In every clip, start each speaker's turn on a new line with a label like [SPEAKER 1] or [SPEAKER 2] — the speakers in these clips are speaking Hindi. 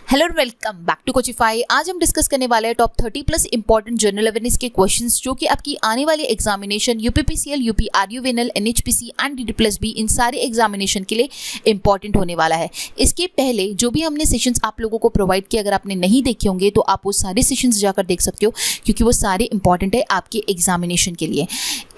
[SPEAKER 1] हेलो और वेलकम बैक टू कोचिफाई। आज हम डिस्कस करने वाले हैं top 30 plus important general awareness के क्वेश्चंस जो कि आपकी आने वाली एग्जामिनेशन यूपीपीसीएल, यूपीआरयूवीएनएल, एनएचपीसी एंड डीडी+बी इन सारे एग्जामिनेशन के लिए इंपॉर्टेंट होने वाला है। इसके पहले जो भी हमने सेशंस आप लोगों को प्रोवाइड किए, अगर आपने नहीं देखे होंगे तो आप वो सारे सेशंस जाकर देख सकते हो क्योंकि वो सारे इंपॉर्टेंट है आपके एग्जामिनेशन के लिए।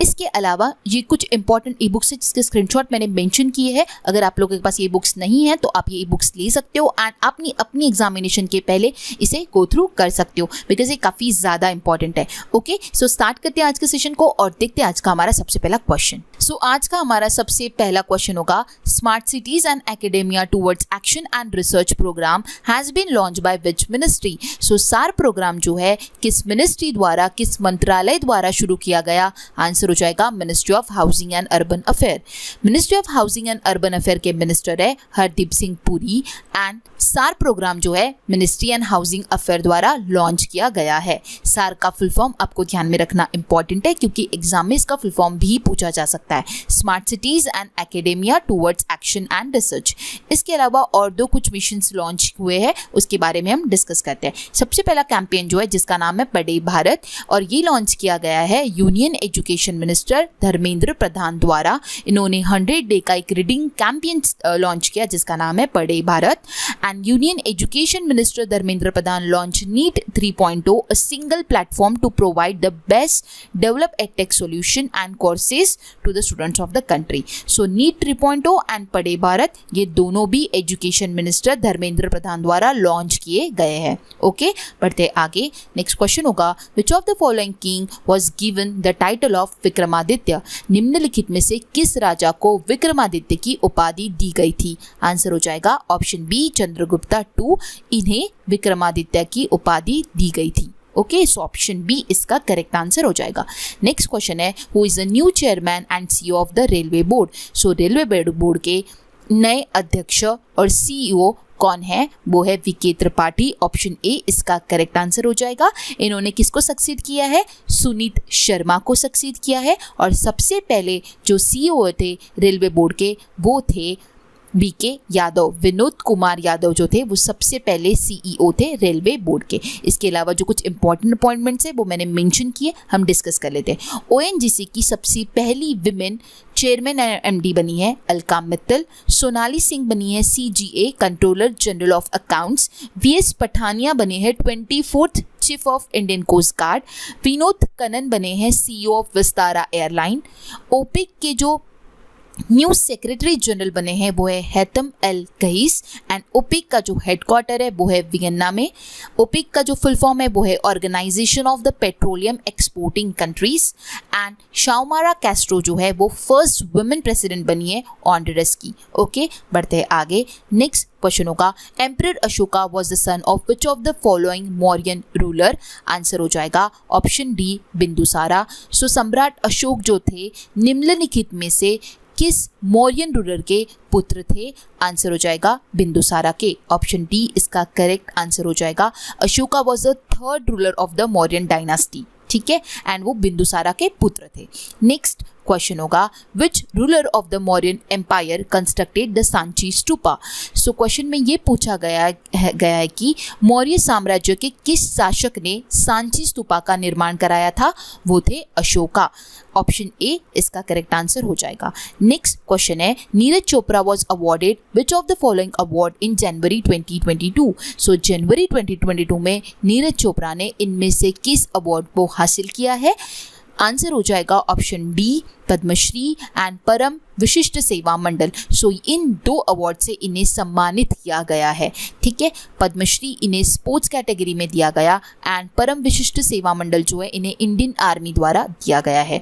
[SPEAKER 1] इसके अलावा ये कुछ इंपॉर्टेंट ई बुक्स है जिसके स्क्रीनशॉट मैंने मेंशन किए हैं। अगर आप लोगों के पास ये बुक्स नहीं है तो आप ये ई बुक्स ले सकते हो एंड अपनी एग्जामिनेशन के पहले इसे गो थ्रू कर सकते हो बिकॉज ये काफी ज्यादा इंपॉर्टेंट है। ओके, सो स्टार्ट करते हैं आज के सेशन को और देखते हैं आज का हमारा सबसे पहला क्वेश्चन। सो आज का हमारा सबसे पहला क्वेश्चन होगा, smart cities and academia towards action and research programme has been launched by which ministry. So SAAR programme जो है किस मिनिस्ट्री द्वारा, किस मंत्रालय द्वारा शुरू किया गया? आंसर हो जाएगा ministry of housing and urban affair. Ministry of housing and urban affair के मिनिस्टर है Hardeep Singh Puri and SAAR programme जो है मिनिस्ट्री एंड हाउसिंग अफेयर द्वारा लॉन्च किया गया है। सार का फुल फॉर्म आपको ध्यान में रखना इंपॉर्टेंट है क्योंकि एग्जाम में इसका फुल फॉर्म भी पूछा जा सकता है, smart cities and academia towards action and research. इसके अलावा और दो कुछ मिशंस लॉन्च हुए हैं, उसके बारे में हम डिस्कस करते हैं। सबसे पहला कैंपेन जो है जिसका नाम है पढ़े भारत और ये लॉन्च किया गया है यूनियन एजुकेशन मिनिस्टर धर्मेंद्र प्रधान द्वारा। इन्होंने 100 डे का एक रीडिंग कैंपेन लॉन्च किया जिसका नाम है Padhe Bharat and union education minister Dharmendra Pradhan launch NEAT 3.0, a single platform to provide the best developed edtech solution and courses to the students of the country. So NEAT 3.0 and Padhe Bharat ये दोनों भी एजुकेशन मिनिस्टर धर्मेंद्र प्रधान द्वारा लॉन्च किए गए हैं। ओके, बढ़ते आगे। नेक्स्ट क्वेश्चन होगा, which of the following king was given the title of Vikramaditya? निम्नलिखित में से किस राजा को विक्रमादित्य की उपाधि दी गई थी? आंसर हो जाएगा ऑप्शन बी चंद्रगुप्ता 2, इन्हें विक्रमादित्य की उपाधि दी गई थी। ओके, सो ऑप्शन बी इसका करेक्ट आंसर हो जाएगा। नेक्स्ट क्वेश्चन है, who is the new chairman and CEO of the railway board? So railway board के नए अध्यक्ष और सीईओ कौन है? वो है वीके त्रिपाठी। ऑप्शन ए इसका करेक्ट आंसर हो जाएगा। इन्होंने किसको सक्सीड किया है? सुनीत शर्मा को सक्सीड किया है और सबसे पहले जो सीईओ थे रेलवे बोर्ड के वो थे वीके यादव। विनोद कुमार यादव जो थे वो सबसे पहले सीईओ थे रेलवे बोर्ड के। इसके अलावा जो कुछ इंपॉर्टेंट अपॉइंटमेंट्स है वो मैंने मेंशन किए, हम डिस्कस कर लेते हैं। ओएनजीसी की सबसे पहली विमेन चेयरमैन एमडी बनी है अलका मित्तल। सोनाली सिंह बनी है CGA controller general of accounts. VS Pathania बने हैं 24th chief of Indian coast guard. Vinod Kannan बने हैं CEO of Vistara airline. OPEC के जो न्यू सेक्रेटरी जनरल बने हैं वो है Haitham Al Ghais and OPEC का जो हेडक्वार्टर है वो है वियन्ना में। ओपेक का जो फुल फॉर्म है वो है organisation of the petroleum exporting countries and शाउमारा कैस्ट्रो जो है वो फर्स्ट वुमेन प्रेसिडेंट बनी है ऑनडरस की। ओके, बढ़ते हैं आगे। नेक्स्ट क्वेश्चन होगा, emperor Ashoka was the son of which of the following Mauryan ruler? Answer हो जाएगा ऑप्शन डी बिंदुसारा। सो सम्राट अशोक जो थे निम्नलिखित में से किस मौर्यन रूलर के पुत्र थे? आंसर हो जाएगा बिंदुसारा के। ऑप्शन डी इसका करेक्ट आंसर हो जाएगा। Ashoka was the third ruler of the Mauryan dynasty, ठीक है, एंड वो बिंदुसारा के पुत्र थे। नेक्स्ट क्वेश्चन होगा, which ruler of the Mauryan empire constructed the Sanchi stupa? So question में ये पूछा गया है कि मौर्य साम्राज्य के किस शासक ने सांची स्तूपा का निर्माण कराया था? वो थे अशोका। ऑप्शन ए इसका करेक्ट आंसर हो जाएगा। नेक्स्ट क्वेश्चन है, Neeraj Chopra was awarded which of the following award in January 2022? So जनवरी 2022 में नीरज चोपड़ा ने इनमें से किस अवार्ड को हासिल किया है? आंसर हो जाएगा ऑप्शन डी पद्मश्री एंड परम विशिष्ट सेवा मंडल। सो इन दो अवार्ड से इन्हें सम्मानित किया गया है, ठीक है। पद्मश्री इन्हें स्पोर्ट्स कैटेगरी में दिया गया एंड परम विशिष्ट सेवा मंडल जो है इन्हें इंडियन आर्मी द्वारा दिया गया है।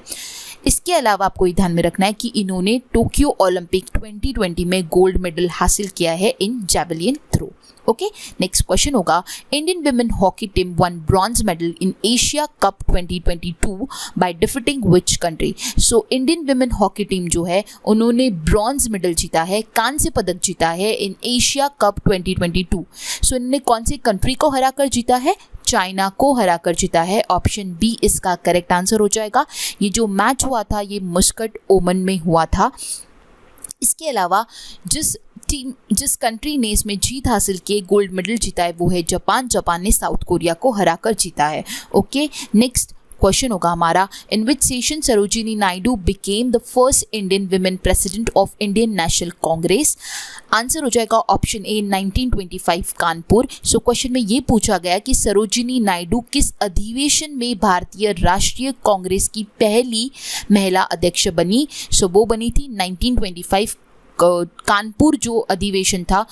[SPEAKER 1] इसके अलावा आपको ये ध्यान में रखना है कि इन्होंने टोक्यो ओलंपिक 2020 में गोल्ड मेडल हासिल किया है in javelin throw. Okay, next question होगा, Indian women hockey team won bronze medal in Asia cup 2022 by defeating which country? So Indian women hockey team जो है उन्होंने ब्रॉन्ज मेडल जीता है, कांस्य पदक जीता है इन एशिया कप 2022। सो इन्होंने कौन सी कंट्री को हराकर जीता है? चाइना को हराकर जीता है। ऑप्शन बी इसका करेक्ट आंसर हो जाएगा। ये जो मैच हुआ था ये मस्कट ओमन में हुआ था। इसके अलावा जिस टीम जिस कंट्री ने इसमें जीत हासिल की, गोल्ड मेडल जीता है, वो है जापान। जापान ने साउथ कोरिया को हराकर जीता है। ओके, नेक्स्ट क्वेश्चन होगा हमारा, in which session Sarojini Naidu became the first Indian women president of Indian National Congress. Answer हो जाएगा option A 1925 Kanpur. So question में ये पूछा गया कि सरोजिनी नायडू किस अधिवेशन में भारतीय राष्ट्रीय कांग्रेस की पहली महिला अध्यक्ष बनी। सो वो बनी थी 1925 कानपुर जो अधिवेशन था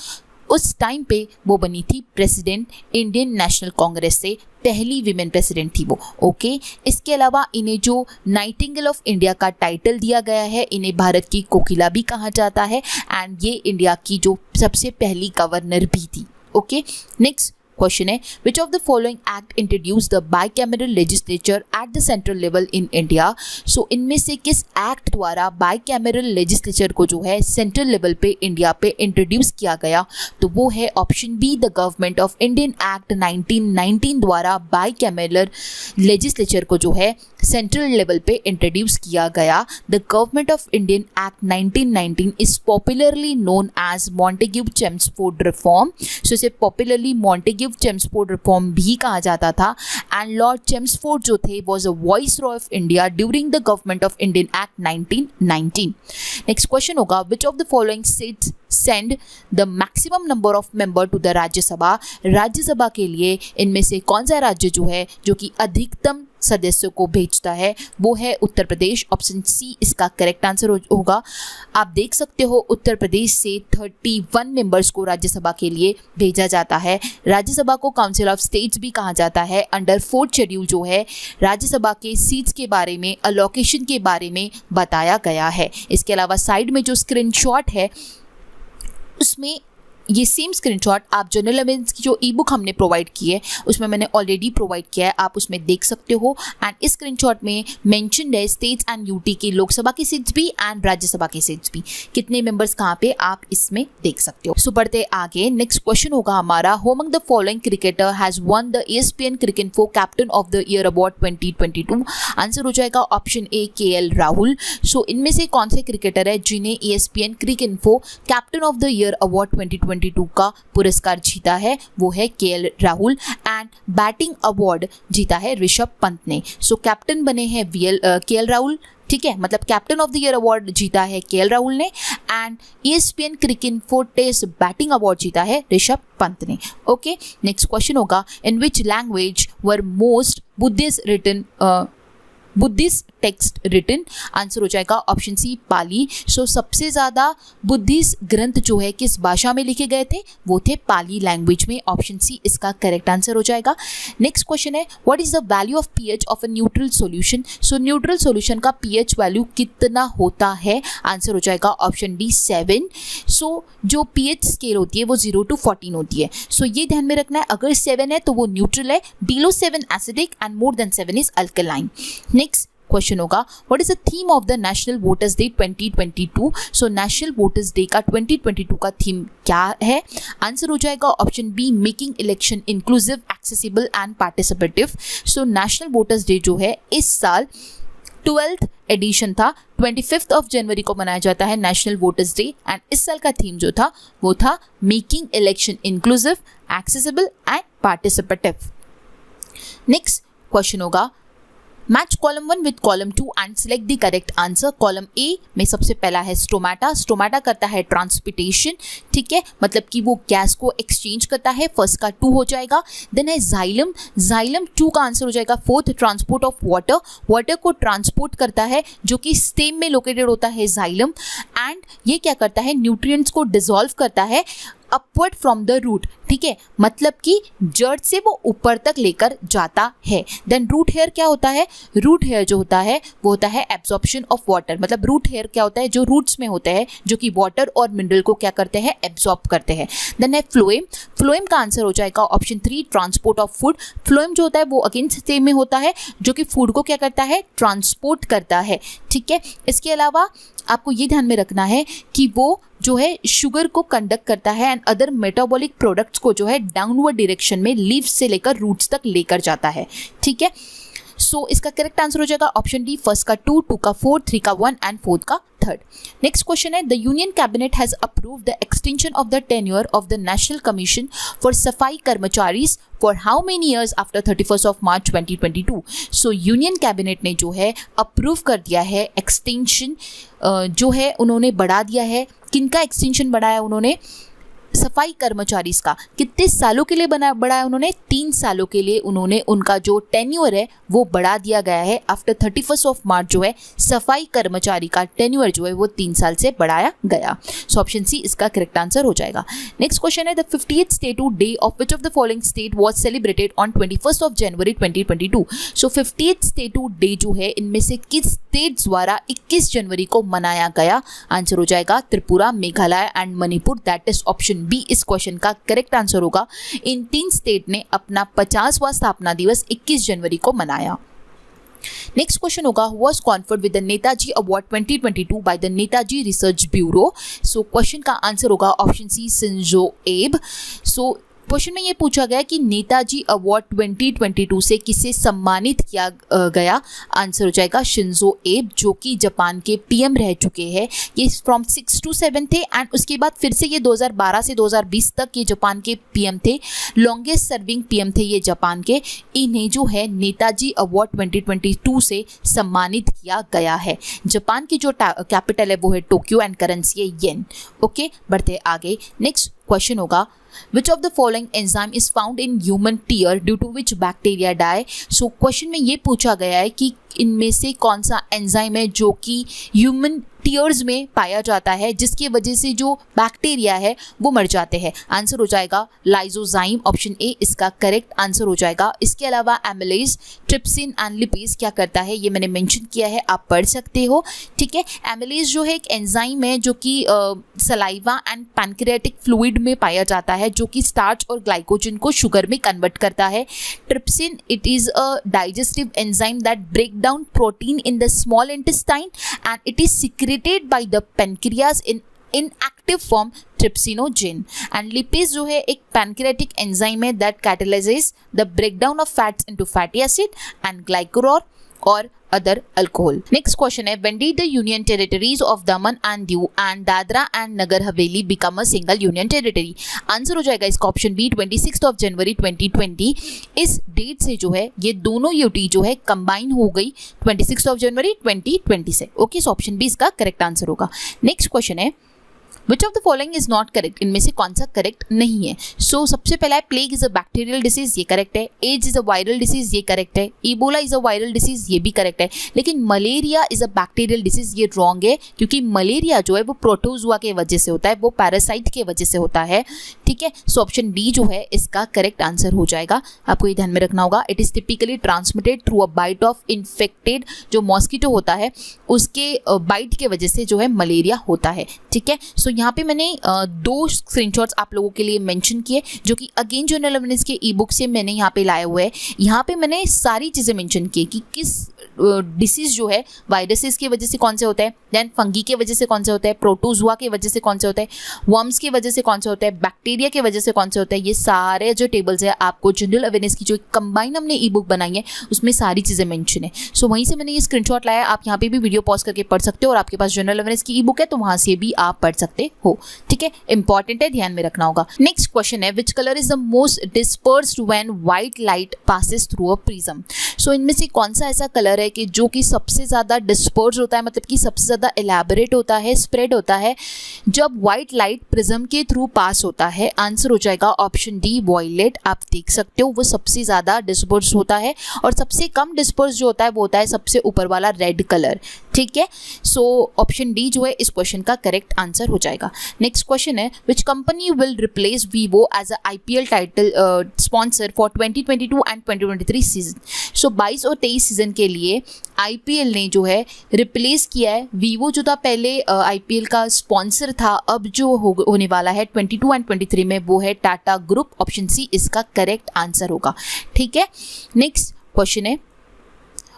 [SPEAKER 1] उस टाइम पे वो बनी थी प्रेसिडेंट इंडियन नेशनल कांग्रेस से, पहली विमेन प्रेसिडेंट थी वो। ओके, इसके अलावा इन्हें जो नाइटिंगेल ऑफ इंडिया का टाइटल दिया गया है, इन्हें भारत की कोकिला भी कहा जाता है एंड ये इंडिया की जो सबसे पहली गवर्नर भी थी। ओके, नेक्स्ट क्वेश्चन है, which of the following act introduce the bicameral legislature at the central level in India. So इनमें से किस एक्ट द्वारा बाइकैमरल लेजिस्लेचर को जो है सेंट्रल लेवल पे इंडिया पे इंट्रोड्यूस किया गया, तो वो है option be the government of Indian act 1919 द्वारा बाइकैमरल लेजिस्लेचर को जो है सेंट्रल लेवल पे इंट्रोड्यूस किया गया। The government of Indian act 1919 is popularly known as Montagu Chelmsford reform. So इसे पॉपुलरली मॉन्टेग्यू-चेम्सफोर्ड रिफॉर्म भी कहा जाता था एंड लॉर्ड चेम्सफोर्ड जो थे was a voice Roy of India during the government of Indian act 1919। Next question होगा, which of the following seats send the maximum number of member to the Rajya Sabha. Rajya Sabha के लिए इनमें से कौन सा राज्य जो है जो कि अधिकतम सदस्यों को भेजता है, वो है उत्तर प्रदेश। ऑप्शन सी इसका करेक्ट आंसर होगा। आप देख सकते हो उत्तर प्रदेश से 31 मेंबर्स को राज्यसभा के लिए भेजा जाता है। राज्यसभा को काउंसिल ऑफ स्टेट्स भी कहा जाता है। अंडर 4th शेड्यूल जो है राज्यसभा के सीट्स के बारे में, अलोकेशन के बारे में बताया गया है। इसके अलावा साइड में जो स्क्रीनशॉट है उसमें ये सेम स्क्रीनशॉट आप जनरल अवेयरनेस की जो ई बुक हमने प्रोवाइड की है उसमें मैंने ऑलरेडी प्रोवाइड किया है, आप उसमें देख सकते हो। एंड इस स्क्रीनशॉट में मेंशन्ड है स्टेट्स एंड यूटी की लोकसभा की सीट्स भी एंड राज्यसभा की सीट्स भी, कितने मेंबर्स कहाँ पे आप इसमें देख सकते हो। सो बढ़ते आगे, नेक्स्ट क्वेश्चन होगा हमारा, who among the following cricketer has one the ESPN Cricinfo captain of the year award 2022। Answer हो जाएगा ऑप्शन ए KL राहुल। सो इनमें से कौन से क्रिकेटर है जिन्हें ESPN Cricinfo captain of the year award 2022 का पुरस्कार जीता है, वो है KL Rahul. And batting award जीता है ऋषभ पंत ने। सो कैप्टन बने हैं KL राहुल, ठीक है, मतलब captain of the year award जीता है KL राहुल ने and ESPN Cricinfo test batting award जीता है ऋषभ पंत ने। ओके, नेक्स्ट क्वेश्चन होगा, in which language were most Buddhist text written. Answer हो जाएगा ऑप्शन सी पाली। सो सबसे ज़्यादा बुद्धिस्ट ग्रंथ जो है किस भाषा में लिखे गए थे, वो थे पाली लैंग्वेज में। ऑप्शन सी इसका करेक्ट आंसर हो जाएगा। नेक्स्ट क्वेश्चन है, what is the value of pH of a neutral solution. So neutral solution का pH वैल्यू कितना होता है, आंसर हो जाएगा ऑप्शन डी 7। सो जो pH स्केल होती है वो 0 to 14 होती है। सो ये ध्यान में रखना है, अगर 7 है तो वो न्यूट्रल है, below 7 acidic and more than 7 is alkaline. Next question होगा, what is the theme of the national voters day 2022। So national voters day का 2022 का थीम क्या है, आंसर हो जाएगा option B making election inclusive, accessible and participative. So national voters day जो है इस साल 12th एडिशन था, 25th ऑफ जनवरी को मनाया जाता है नेशनल वोटर्स डे एंड इस साल का थीम जो था वो था making election inclusive, accessible and participative. Next question होगा, match column 1 with column 2 and select the correct answer. Column A में सबसे पहला है स्टोमाटा। स्टोमाटा करता है ट्रांसपोर्टेशन, ठीक है, मतलब कि वो गैस को एक्सचेंज करता है, फर्स्ट का 2 हो जाएगा। देन है जाइलम, जाइलम 2 का आंसर हो जाएगा 4th transport of water, water को ट्रांसपोर्ट करता है जो कि स्टेम में लोकेटेड होता है जाइलम एंड ये क्या करता है, न्यूट्रिएंट्स को डिसॉल्व करता है अपवर्ड फ्रॉम द रूट, ठीक है, मतलब कि जड़ से वो ऊपर तक लेकर जाता है। देन रूट हेयर क्या होता है, रूट हेयर जो होता है वो होता है एब्जॉर्प्शन ऑफ वाटर, मतलब रूट हेयर क्या होता है, जो रूट्स में होता है जो कि वाटर और मिनरल को क्या करते हैं, एब्जॉर्ब करते हैं। देन है फ्लोएम, फ्लोएम का आंसर हो जाएगा option 3 transport of food. Phloem जो होता है वो अगेन स्टेम में होता है जो कि फूड को क्या करता है, ट्रांसपोर्ट करता है, ठीक है। इसके अलावा आपको ये ध्यान में रखना है कि वो जो है शुगर को कंडक्ट करता है एंड अदर मेटाबॉलिक प्रोडक्ट्स को जो है डाउनवर्ड डायरेक्शन में लीव्स से लेकर रूट्स तक लेकर जाता है, ठीक है। सो इसका करेक्ट आंसर हो जाएगा ऑप्शन डी, फर्स्ट का 2, 2 का 4, 3 का 1 एंड फोर्थ का 3rd. नेक्स्ट क्वेश्चन है, the union cabinet has approved the extension of the tenure of the national commission for safai Karamcharis for how many years after 31st of March 2022. So union cabinet ने जो है अप्रूव कर दिया है एक्सटेंशन, जो है उन्होंने बढ़ा दिया है. किनका एक्सटेंशन बढ़ाया उन्होंने? सफाई कर्मचारी का. कितने सालों के लिए बढ़ाया उन्होंने? 3 सालों के लिए उन्होंने उनका जो टेन्योर है वो बढ़ा दिया गया है. आफ्टर 31st of March जो है सफाई कर्मचारी का टेन्योर जो है वो 3 साल से बढ़ाया गया. सो ऑप्शन सी इसका करेक्ट आंसर हो जाएगा. नेक्स्ट क्वेश्चन है, the 50th statehood day of which of the following state was celebrated on 21st of January 2022. So 50th statehood day जो है इनमें से किस स्टेट द्वारा 21 जनवरी को मनाया गया? आंसर हो जाएगा Tripura, Meghalaya and Manipur. That is option B इस क्वेश्चन का करेक्ट आंसर होगा. इन 3 स्टेट ने अपना 50वां स्थापना दिवस 21 जनवरी को मनाया. नेक्स्ट क्वेश्चन होगा, was conferred with the Netaji award 2022 by the Netaji research bureau. So question का आंसर होगा ऑप्शन सी, शिंजो एब. सो क्वेश्चन में ये पूछा गया कि नेताजी अवार्ड 2022 से किसे सम्मानित किया गया? आंसर हो जाएगा शिंजो एब, जो कि जापान के पीएम रह चुके हैं. ये फ्रॉम 6 to 7 थे एंड उसके बाद फिर से ये 2012 से 2020 तक ये जापान के पीएम थे. लॉन्गेस्ट सर्विंग पीएम थे ये जापान के. इन्हें जो है नेताजी अवार्ड 2022 से सम्मानित किया गया है. जापान की जो कैपिटल है वो है टोक्यो एंड करेंसी है येन. ओके, बढ़ते आगे. नेक्स्ट क्वेश्चन होगा, which of the following enzyme is found in human tear due to which bacteria die. So question में ये पूछा गया है कि इनमें से कौन सा एंजाइम है जो कि ह्यूमन टीयर्स में पाया जाता है जिसकी वजह से जो बैक्टीरिया है वो मर जाते हैं. आंसर हो जाएगा लाइजोजाइम. ऑप्शन ए इसका करेक्ट आंसर हो जाएगा. इसके अलावा एमिलेज, ट्रिप्सिन एंड लिपेज क्या करता है ये मैंने मेंशन किया है, आप पढ़ सकते हो. ठीक है, एमिलेज जो है एक एंजाइम है जो कि सलाइवा एंड पैनक्रियाटिक फ्लूइड में पाया जाता है, जो कि स्टार्च और ग्लाइकोजन को शुगर में कन्वर्ट करता है. Trypsin, it is a digestive enzyme that break down protein in the small intestine and it is secreted by the pancreas in inactive form trypsinogen. and lipase जो है एक pancreatic enzyme है that catalyzes the breakdown of fats into fatty acid and glycerol or other alcohol. Next question है, when did the union territories of Daman and Diu and Dadra and Nagar Haveli become a single union territory? Answer हो जाएगा इसका option B, 26th of January 2020. इस डेट से जो है ये दोनों यूटी जो है कंबाइन हो गई 26th of January 2020 से. ओके, सो ऑप्शन बी इसका करेक्ट आंसर होगा. नेक्स्ट क्वेश्चन है, which of the following is not correct? इनमें से कौन सा करेक्ट नहीं है? सो सबसे पहला है plague is a bacterial disease, ये करेक्ट है. AIDS is a viral disease, ये करेक्ट है. Ebola is a viral disease, ये भी करेक्ट है. लेकिन malaria is a bacterial disease, ये रॉन्ग है, क्योंकि मलेरिया जो है वो प्रोटोजुआ के वजह से होता है, वो पैरासाइट के वजह से होता है. ठीक है, सो ऑप्शन डी जो है इसका करेक्ट आंसर हो जाएगा. आपको ये ध्यान में रखना होगा. It is typically transmitted through a bite of infected, जो मॉस्किटो होता है उसके बाइट के वजह से जो है मलेरिया होता है. ठीक है, सो यहाँ पे मैंने 2 स्क्रीनशॉट्स आप लोगों के लिए मेंशन किए, जो कि अगेन जर्नल अवेयरनेस के ई बुक से मैंने यहाँ पे लाए हुए हैं. यहाँ पे मैंने सारी चीज़ें मेंशन की कि किस डिसीज जो है वायरसेस की वजह से कौन से होता है, देन फंगी के वजह से कौन से होता है, प्रोटोजुआ की वजह से कौन से होता है, वर्म्स की वजह से कौन से होता है, बैक्टीरिया की वजह से कौन से होता है. ये सारे जो टेबल्स है आपको जनरल अवेयरनेस की जो कंबाइन हमने ई बुक बनाई है उसमें सारी चीज़ें मेंशन है. सो वहीं से मैंने ये स्क्रीनशॉट लाया. आप यहाँ पे भी वीडियो पॉज करके पढ़ सकते हो, और आपके पास जनरल अवेयरनेस की ई बुक है तो वहाँ से भी आप पढ़ सकते हो. ठीक है, इंपॉर्टेंट है, ध्यान में रखना होगा. नेक्स्ट क्वेश्चन है, which colour is the most dispersed when white light passes through a prism? So इनमें से कौन सा ऐसा कलर है कि जो कि सबसे ज़्यादा डिस्पर्स होता है, मतलब कि सबसे ज़्यादा एलैबोरेट होता है, स्प्रेड होता है जब व्हाइट लाइट प्रिज्म के थ्रू पास होता है? आंसर हो जाएगा ऑप्शन डी, वॉयलेट. आप देख सकते हो वो सबसे ज़्यादा डिस्पर्स होता है, और सबसे कम डिस्पर्स जो होता है वो होता है सबसे ऊपर वाला रेड कलर. ठीक है, सो ऑप्शन डी जो है इस क्वेश्चन का करेक्ट आंसर हो जाएगा. नेक्स्ट क्वेश्चन है, which company will replace Vivo as a IPL title sponsor for 2022 and 2023 season? So 22 और 23 सीजन के लिए IPL ने जो है रिप्लेस किया है वीवो, जो था पहले IPL का स्पॉन्सर था. अब जो होने वाला है 22 एंड 23 में वो है टाटा ग्रुप. ऑप्शन सी इसका करेक्ट आंसर होगा. ठीक है, नेक्स्ट क्वेश्चन है,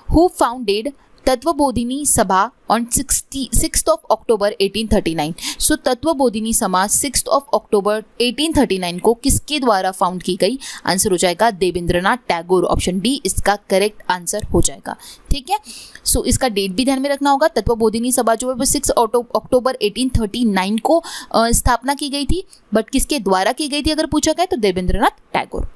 [SPEAKER 1] हु फाउंडेड तत्वबोधिनी सभा ऑन 6th of October 1839. सो तत्वबोधिनी समाज 6th of October 1839 को किसके द्वारा फाउंड की गई? आंसर हो जाएगा देवेंद्रनाथ टैगोर। ऑप्शन डी इसका करेक्ट आंसर हो जाएगा। ठीक है, सो इसका डेट भी ध्यान में रखना होगा। तत्वबोधिनी सभा जो है वो 6 अक्टूबर 1839 को स्थापना की गई थी, बट किसके द्वारा की गई थी अगर पूछा गया तो देवेंद्रनाथ टैगोर।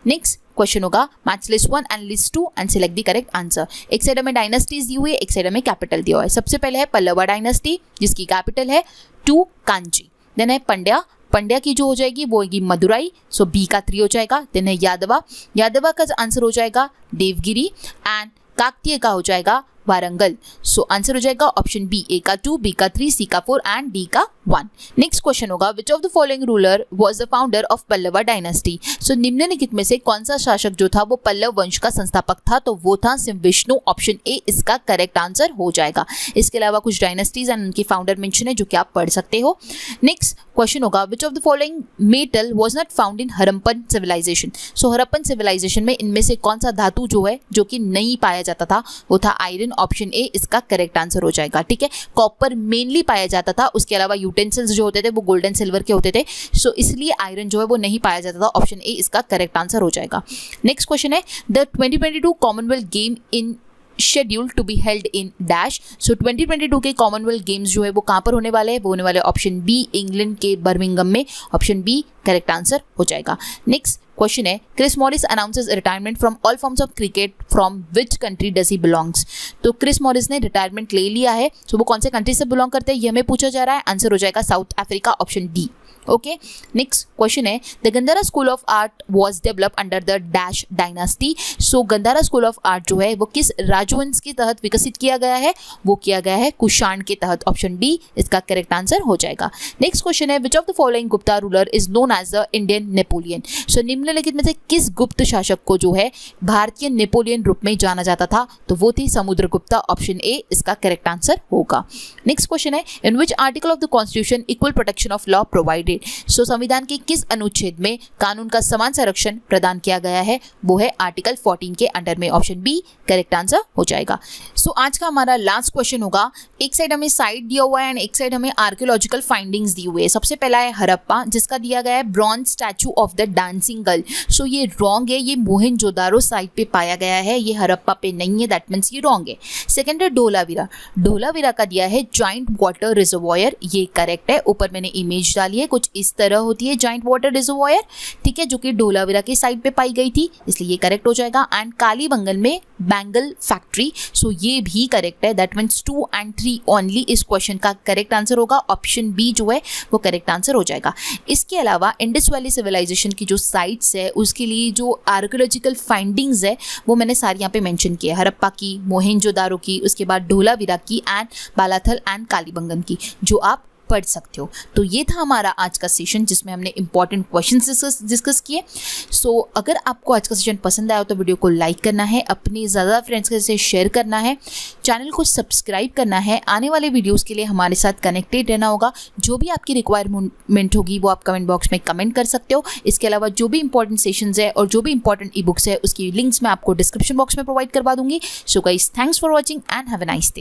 [SPEAKER 1] नेक्स्ट क्वेश्चन होगा match list 1 and list 2 and select the correct answer. एक साइड में डायनेस्टीज दी हुई है, एक साइड में कैपिटल दिया हुआ है। सबसे पहले है पल्लवा डायनेस्टी जिसकी कैपिटल है 2 कांची। देन है पंड्या की जो हो जाएगी वो होगी मदुराई, सो बी का 3 हो जाएगा। देन है यादवा का आंसर हो जाएगा देवगिरी एंड काकतीय का हो जाएगा वारंगल। सो आंसर हो जाएगा ऑप्शन बी, ए का 2, बी का 3, सी का 4 एंड डी का 1। नेक्स्ट क्वेश्चन होगा which of the following ruler was the founder of Pallava dynasty. So निम्नलिखित में से कौन सा शासक जो था वो पल्लव वंश का संस्थापक था? तो वो था सिंहविष्णु। ऑप्शन ए इसका करेक्ट आंसर हो जाएगा। इसके अलावा कुछ डायनेस्टीज एंड उनके फाउंडर मेंशन है जो कि आप पढ़ सकते हो। नेक्स्ट क्वेश्चन होगा which of the following metal was not found in Harappan civilisation. So Harappan civilisation में इनमें से कौन सा धातु जो है जो कि नहीं पाया जाता था वो था आयरन। ऑप्शन ए इसका करेक्ट आंसर हो जाएगा। ठीक है, कॉपर मेनली पाया जाता था, उसके अलावा यूटेंसिल्स जो होते थे वो गोल्डन सिल्वर के होते थे, सो इसलिए आयरन जो है वो नहीं पाया जाता था। ऑप्शन ए इसका करेक्ट आंसर हो जाएगा। नेक्स्ट क्वेश्चन है the 2022 Commonwealth game in schedule to be held in dash. So 2022 के कॉमनवेल्थ गेम्स जो है वो कहाँ पर होने वाले हैं? वो होने वाले ऑप्शन बी इंग्लैंड के बर्मिंघम में। ऑप्शन बी करेक्ट आंसर हो जाएगा। नेक्स्ट क्वेश्चन है Chris Morris announces retirement from all forms of cricket from which country does he belongs. तो क्रिस मॉरिस ने रिटायरमेंट ले लिया है, सो वो कौन से कंट्री से बिलोंग करते हैं ये हमें पूछा जा रहा है। आंसर हो जाएगा South Africa. Option D. Okay, next question है the Gandhara school of art was develop under the dash dynasty. So Gandhara school of art जो है वो किस राजवंश के तहत विकसित किया गया है? वो किया गया है कुषाण के तहत। ऑप्शन डी इसका करेक्ट आंसर हो जाएगा। नेक्स्ट क्वेश्चन है which of the following Gupta ruler is known as the Indian Napoleon. So निम्नलिखित में से किस गुप्त शासक को जो है भारतीय नेपोलियन रूप में जाना जाता था? तो वो थी समुद्रगुप्ता। ऑप्शन ए इसका करेक्ट आंसर होगा। नेक्स्ट क्वेश्चन है in which article of the constitution equal protection of law provided. So संविधान के किस अनुच्छेद में कानून का समान संरक्षण प्रदान किया गया है? वो है आर्टिकल 14 के अंडर में। ऑप्शन बी करेक्ट आंसर हो जाएगा। सो आज का हमारा लास्ट क्वेश्चन होगा, एक साइड हमें साइट दिया हुआ है एंड एक साइड हमें आर्कियोलॉजिकल फाइंडिंग्स दी हुई है। सबसे पहला है हड़प्पा जिसका दिया गया है bronze statue of the dancing girl. So ये रॉन्ग है, ये मोहनजोदारो साइट पे पाया गया है, ये हड़प्पा पे नहीं है, दैट मीन्स ये रॉन्ग है। सेकंड है ढोलावीरा का दिया है जॉइंट वाटर रिजर्वॉयर, ये करेक्ट है। ऊपर मैंने इमेज डाली है, कुछ इस तरह होती है जॉइंट वाटर रिजर्वॉयर, ठीक है, जो कि ढोलावीरा के साइड पे पाई गई थी, इसलिए ये करेक्ट हो जाएगा। एंड कालीबंगन में बैंगल फैक्ट्री, सो ये भी करेक्ट है, दैट मीन्स 2 and 3 ओनली इस क्वेश्चन का करेक्ट आंसर होगा। ऑप्शन बी जो है वो करेक्ट आंसर हो जाएगा। इसके अलावा इंडस वैली सिविलाइजेशन की जो साइट्स है उसके लिए जो आर्कियोलॉजिकल फाइंडिंग्स है वो मैंने सारी यहाँ पे मेंशन किया, हड़प्पा की, मोहनजोदारो की, उसके बाद ढोलावीरा की एंड बालाथल एंड कालीबंगन की, जो आप पढ़ सकते हो। तो ये था हमारा आज का सेशन जिसमें हमने इंपॉर्टेंट क्वेश्चंस डिस्कस किए। सो अगर आपको आज का सेशन पसंद आया तो वीडियो को लाइक करना है, अपने ज़्यादा फ्रेंड्स के साथ शेयर करना है, चैनल को सब्सक्राइब करना है, आने वाले वीडियोज़ के लिए हमारे साथ कनेक्टेड रहना होगा। जो भी आपकी रिक्वायरमेंट होगी वो आप कमेंट बॉक्स में कमेंट कर सकते हो। इसके अलावा जो भी इंपॉर्टेंट सेशंस है और जो भी इंपॉर्टेंट ई बुक्स है उसकी लिंक्स मैं आपको डिस्क्रिप्शन बॉक्स में प्रोवाइड करवा दूंगी। So guys, thanks for watching and have a nice day.